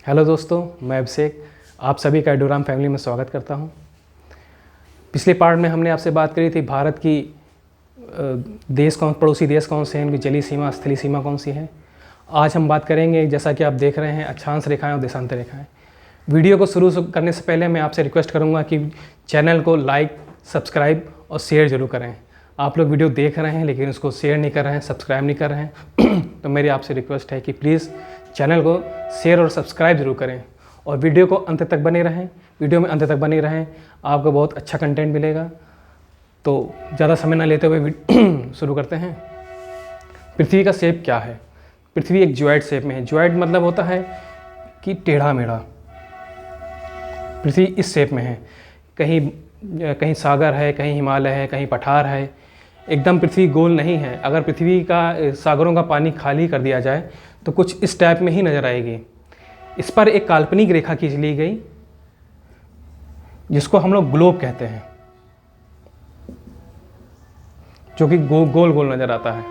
Hello दोस्तों, मैं अभिषेक आप सभी का एडोराम फैमिली में स्वागत करता हूं। पिछले पार्ट में हमने आपसे बात करी थी भारत की पड़ोसी देश कौन से हैं, उनकी जलीय सीमा स्थलीय सीमा कौन सी है। आज हम बात करेंगे, जैसा कि आप देख रहे हैं, अक्षांश रेखाएं और देशांतर रेखाएं। वीडियो को शुरू करने से पहले मैं आपसे रिक्वेस्ट करूँगा कि चैनल को लाइक, सब्सक्राइब और शेयर ज़रूर करें। आप लोग वीडियो देख रहे हैं लेकिन उसको शेयर नहीं कर रहे हैं, सब्सक्राइब नहीं कर रहे हैं तो मेरी आपसे रिक्वेस्ट है कि प्लीज़ चैनल को शेयर और सब्सक्राइब जरूर करें और वीडियो को अंत तक बने रहें। वीडियो में अंत तक बने रहें, आपको बहुत अच्छा कंटेंट मिलेगा। तो ज़्यादा समय ना लेते हुए शुरू करते हैं। पृथ्वी का शेप क्या है? पृथ्वी एक ज्वाइड शेप में है। ज्वाइड मतलब होता है कि टेढ़ा मेढ़ा। पृथ्वी इस शेप में है। कहीं सागर है, कहीं हिमालय है, कहीं पठार है। एकदम पृथ्वी गोल नहीं है। अगर पृथ्वी का सागरों का पानी खाली कर दिया जाए तो कुछ इस टाइप में ही नज़र आएगी। इस पर एक काल्पनिक रेखा खींच ली गई जिसको हम लोग ग्लोब कहते हैं, जो कि गोल गोल नज़र आता है।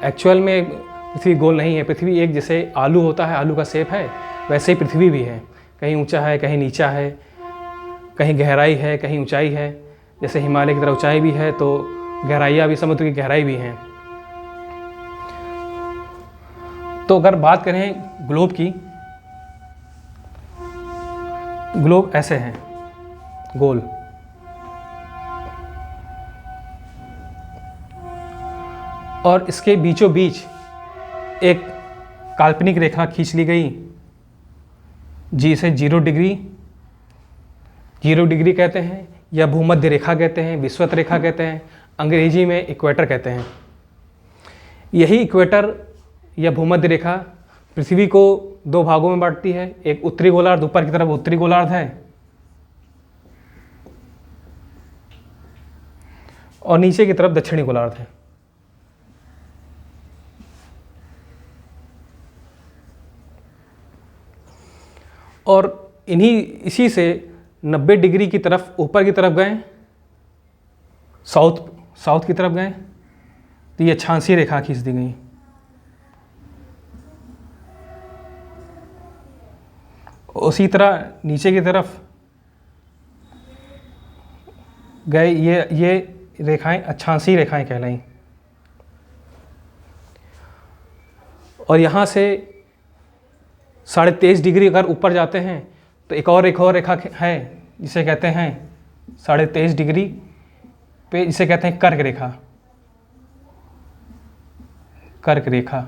एक्चुअल में पृथ्वी गोल नहीं है। पृथ्वी एक जैसे आलू होता है, आलू का शेप है, वैसे ही पृथ्वी भी है। कहीं ऊंचा है, कहीं नीचा है, कहीं गहराई है, कहीं ऊंचाई है। जैसे हिमालय की तरह ऊंचाई भी है तो गहराइयाँ भी, समुद्र की गहराई भी हैं। तो अगर बात करें ग्लोब की, ग्लोब ऐसे है, गोल। और इसके बीचों बीच एक काल्पनिक रेखा खींच ली गई जिसे 0 डिग्री कहते हैं, या भूमध्य रेखा कहते हैं, विषुवत रेखा कहते हैं, अंग्रेजी में इक्वेटर कहते हैं। यही इक्वेटर या भूमध्य रेखा पृथ्वी को 2 भागों में बांटती है। एक उत्तरी गोलार्ध, ऊपर की तरफ उत्तरी गोलार्ध है, और नीचे की तरफ दक्षिणी गोलार्ध है। और इसी से 90 डिग्री की तरफ ऊपर की तरफ गए, साउथ की तरफ गए तो ये अक्षांशीय रेखा खींच दी गई। उसी तरह नीचे की तरफ गए, ये रेखाएं अक्षांशीय रेखाएं कहलाई। और यहाँ से 23.5 डिग्री अगर ऊपर जाते हैं तो एक और रेखा है जिसे कहते हैं 23.5 डिग्री पे, जिसे कहते हैं कर्क रेखा। कर्क रेखा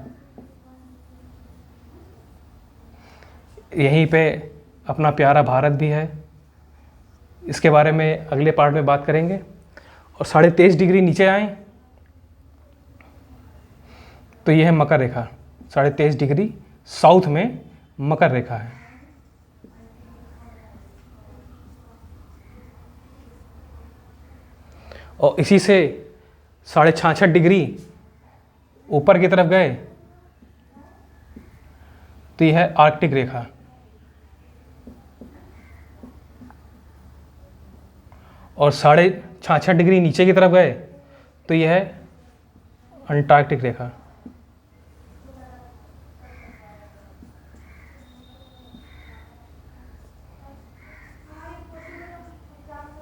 यहीं पे अपना प्यारा भारत भी है। इसके बारे में अगले पार्ट में बात करेंगे। और 23.5 डिग्री नीचे आए तो यह है मकर रेखा। 23.5 डिग्री साउथ में मकर रेखा है। और इसी से 66.5 डिग्री ऊपर की तरफ गए तो यह है आर्कटिक रेखा। और 66.5 डिग्री नीचे की तरफ गए तो यह है अंटार्कटिक रेखा।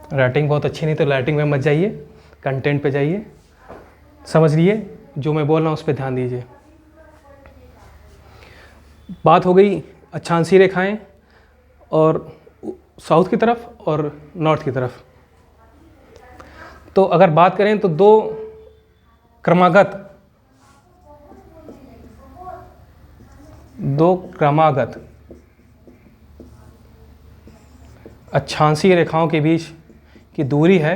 राइटिंग बहुत अच्छी नहीं तो राइटिंग में मत जाइए, कंटेंट पे जाइए, समझ लिए जो मैं बोल रहा हूँ उस पर ध्यान दीजिए। बात हो गई अक्षांशीय रेखाएं और साउथ की तरफ और नॉर्थ की तरफ। तो अगर बात करें तो 2 क्रमागत अक्षांशीय रेखाओं के बीच की दूरी है,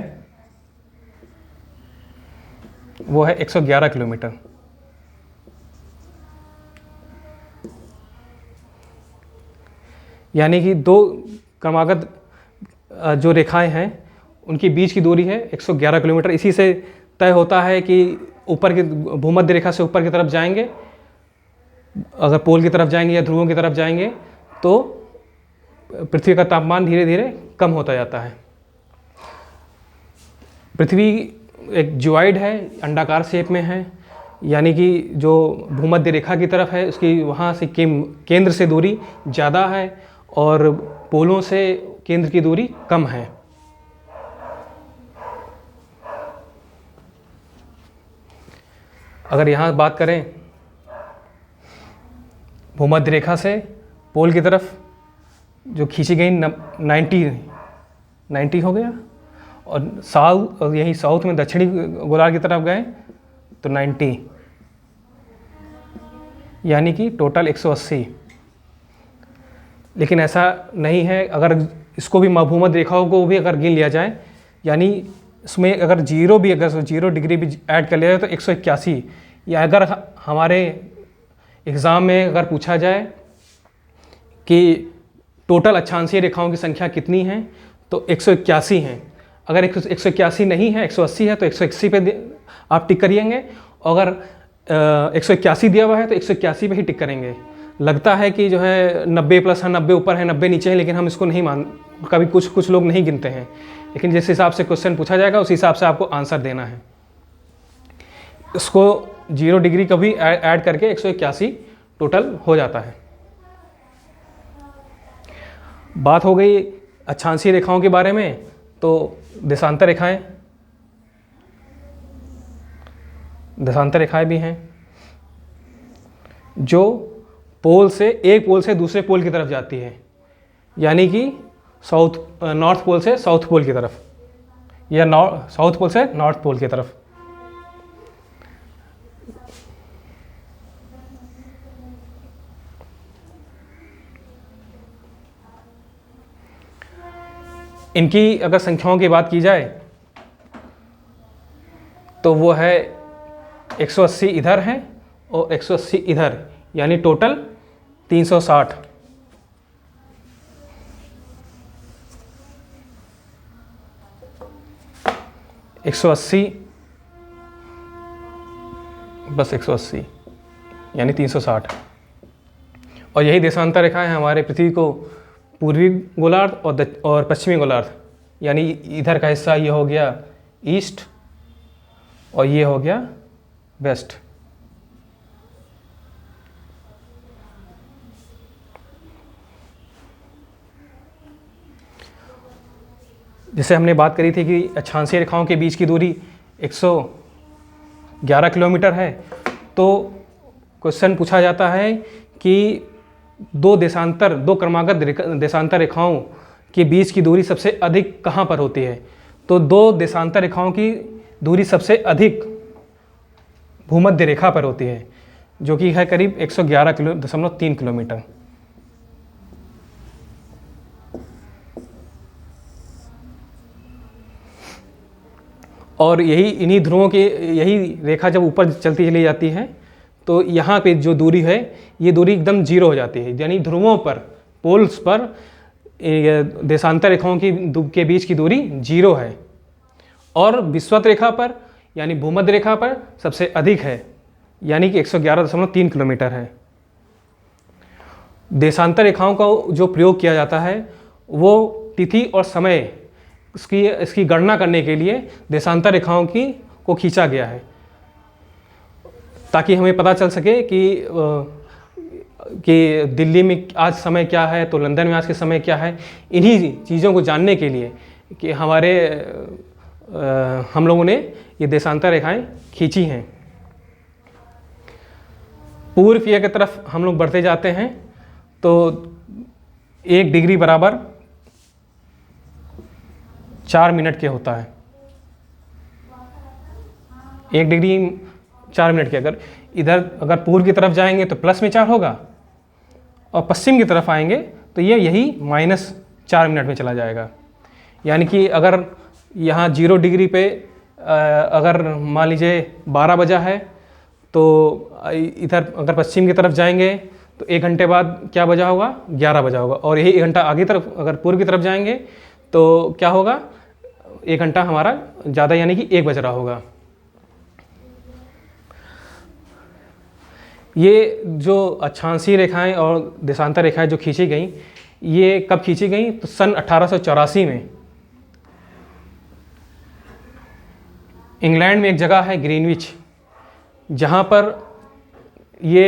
वो है 111 किलोमीटर। यानी कि 2 क्रमागत जो रेखाएं हैं उनके बीच की दूरी है 111 किलोमीटर। इसी से तय होता है कि ऊपर की भूमध्य रेखा से ऊपर की तरफ जाएंगे, अगर पोल की तरफ जाएंगे या ध्रुवों की तरफ जाएंगे तो पृथ्वी का तापमान धीरे धीरे कम होता जाता है। पृथ्वी एक ज्वाइड है, अंडाकार शेप में है। यानी कि जो भूमध्य रेखा की तरफ है उसकी वहाँ से केंद्र से दूरी ज़्यादा है और पोलों से केंद्र की दूरी कम है। अगर यहाँ बात करें भूमध्य रेखा से पोल की तरफ जो खींची गई 90 हो गया, और यही साउथ में दक्षिणी गोलार्ध की तरफ गए तो 90, यानी कि टोटल 180। लेकिन ऐसा नहीं है, अगर इसको भी भूमध्य रेखाओं को भी अगर गिन लिया जाए, यानी इसमें अगर जीरो डिग्री भी ऐड कर लिया जाए तो 181, या अगर हमारे एग्ज़ाम में अगर पूछा जाए कि टोटल अक्षांशीय रेखाओं की संख्या कितनी है तो 181 हैं। अगर 181 नहीं है, 180 है तो 180 पे आप टिक करिएंगे, अगर 181 दिया हुआ है तो 181 पे ही टिक करेंगे। लगता है कि जो है 90 प्लस है, 90 ऊपर है, 90 नीचे है, लेकिन हम इसको नहीं कभी कुछ लोग नहीं गिनते हैं। लेकिन जिस हिसाब से क्वेश्चन पूछा जाएगा उस हिसाब से आपको आंसर देना है। इसको 0 डिग्री का भी ऐड करके 181 टोटल हो जाता है। बात हो गई अक्षांशीय रेखाओं के बारे में, तो देशांतर रेखाएं भी हैं जो एक पोल से दूसरे पोल की तरफ जाती है, यानी कि नॉर्थ पोल से साउथ पोल की तरफ, या साउथ पोल से नॉर्थ पोल की तरफ। इनकी अगर संख्याओं की बात की जाए तो वो है 180 इधर है और 180 इधर, यानी टोटल 360। बस 180 यानी 360। और यही देशांतर रेखा है हमारे पृथ्वी को पूर्वी गोलार्ध और पश्चिमी गोलार्ध, यानी इधर का हिस्सा ये हो गया ईस्ट और ये हो गया वेस्ट। जैसे हमने बात करी थी कि अक्षांशीय रेखाओं के बीच की दूरी 111 किलोमीटर है, तो क्वेश्चन पूछा जाता है कि दो क्रमागत देशांतर रेखाओं के बीच की दूरी सबसे अधिक कहाँ पर होती है। तो दो देशांतर रेखाओं की दूरी सबसे अधिक भूमध्य रेखा पर होती है, जो कि है करीब 111.3 किलोमीटर। और इन्हीं ध्रुवों की यही रेखा जब ऊपर चलती चली जाती है तो यहाँ पे जो दूरी है ये दूरी एकदम 0 हो जाती है, यानी ध्रुवों पर, पोल्स पर देशांतर रेखाओं के बीच की दूरी 0 है। और विषुवत रेखा पर यानी भूमध्य रेखा पर सबसे अधिक है, यानी कि 111.3 किलोमीटर है। देशांतर रेखाओं का जो प्रयोग किया जाता है वो तिथि और समय इसकी गणना करने के लिए देशांतर रेखाओं को खींचा गया है, ताकि हमें पता चल सके कि दिल्ली में आज समय क्या है तो लंदन में आज के समय क्या है। इन्हीं चीज़ों को जानने के लिए कि हम लोगों ने ये देशांतर रेखाएं खींची हैं। पूर्व की तरफ हम लोग बढ़ते जाते हैं तो 1 डिग्री बराबर 4 मिनट के होता है। 1 डिग्री 4 मिनट के। अगर पूर्व की तरफ जाएंगे तो प्लस में 4 होगा, और पश्चिम की तरफ आएंगे तो यही -4 मिनट में चला जाएगा। यानी कि अगर यहाँ 0 डिग्री पे अगर मान लीजिए 12 बजा है तो इधर अगर पश्चिम की तरफ जाएंगे तो 1 घंटे बाद क्या बजा होगा, 11 बजा होगा। और यही 1 घंटा आगे तरफ अगर पूर्व की तरफ जाएंगे तो क्या होगा, 1 घंटा हमारा ज़्यादा यानी कि 1 बज रहा होगा। ये जो अक्षांशीय रेखाएं और देशांतर रेखाएं जो खींची गई, ये कब खींची गई तो सन 1884 में इंग्लैंड में एक जगह है ग्रीनविच, जहाँ पर ये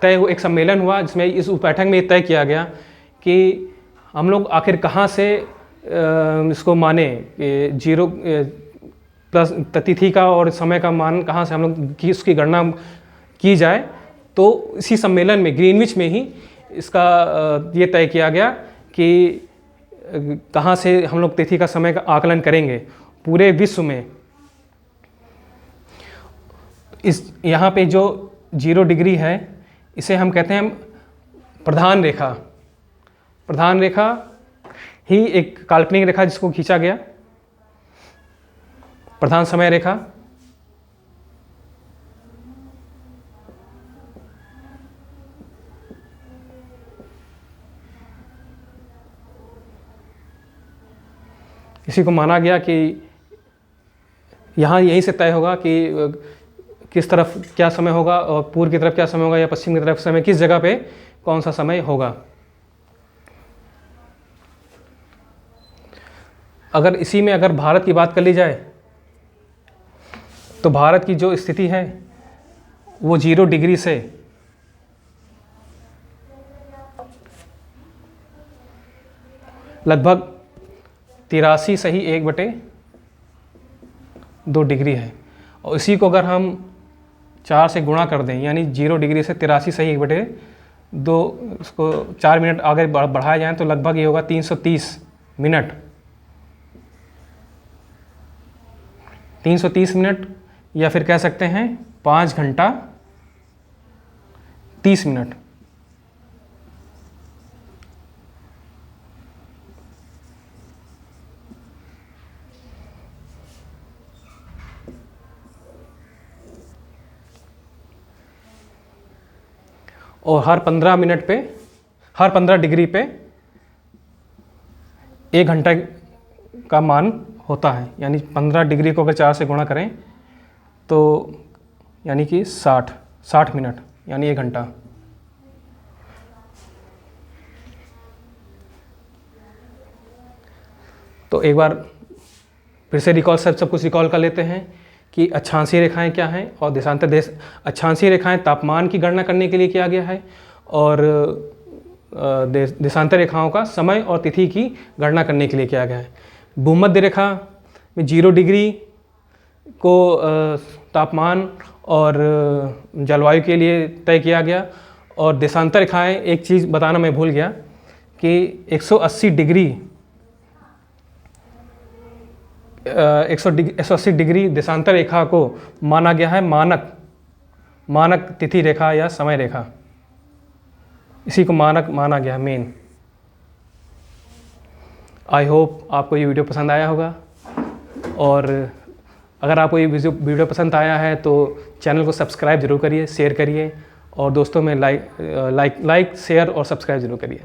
एक सम्मेलन हुआ जिसमें इस बैठक में ये तय किया गया कि हम लोग आखिर कहाँ से इसको माने कि जीरो प्लस तिथि का और समय का मान कहाँ से हम लोग की उसकी गणना की जाए। तो इसी सम्मेलन में ग्रीनविच में ही इसका ये तय किया गया कि कहाँ से हम लोग तिथि का समय का आकलन करेंगे पूरे विश्व में। इस यहाँ पे जो 0 डिग्री है इसे हम कहते हैं प्रधान रेखा। प्रधान रेखा ही एक काल्पनिक रेखा जिसको खींचा गया, प्रधान समय रेखा। इसी को माना गया कि यहाँ यहीं से तय होगा कि किस तरफ क्या समय होगा और पूर्व की तरफ क्या समय होगा या पश्चिम की तरफ समय, किस जगह पे कौन सा समय होगा। अगर इसी में अगर भारत की बात कर ली जाए तो भारत की जो स्थिति है वो 0 डिग्री से लगभग 83 सही 1/2 डिग्री है। और इसी को अगर हम 4 से गुणा कर दें यानी 0 डिग्री से 83 सही 1/2, उसको 4 मिनट आगे बढ़ाया जाए तो लगभग ये होगा 330 मिनट। 330 मिनट या फिर कह सकते हैं 5 घंटा 30 मिनट। और हर 15 मिनट पे, हर 15 डिग्री पे 1 घंटा का मान होता है। यानी 15 डिग्री को अगर 4 से गुणा करें तो यानी कि 60 मिनट यानी 1 घंटा। तो एक बार फिर से सब कुछ रिकॉल कर लेते हैं कि अक्षांशीय रेखाएं क्या हैं और देशांतर अक्षांशीय रेखाएं तापमान की गणना करने के लिए किया गया है और देशांतर रेखाओं का समय और तिथि की गणना करने के लिए किया गया है। भूमध्य रेखा में 0 डिग्री को तापमान और जलवायु के लिए तय किया गया। और देशांतर रेखाएं, एक चीज़ बताना मैं भूल गया कि 180 डिग्री देशांतर रेखा को माना गया है मानक तिथि रेखा या समय रेखा। इसी को मानक माना गया है मेन। आई होप आपको ये वीडियो पसंद आया होगा और अगर आपको ये वीडियो पसंद आया है तो चैनल को सब्सक्राइब जरूर करिए, शेयर करिए और दोस्तों में लाइक शेयर और सब्सक्राइब जरूर करिए।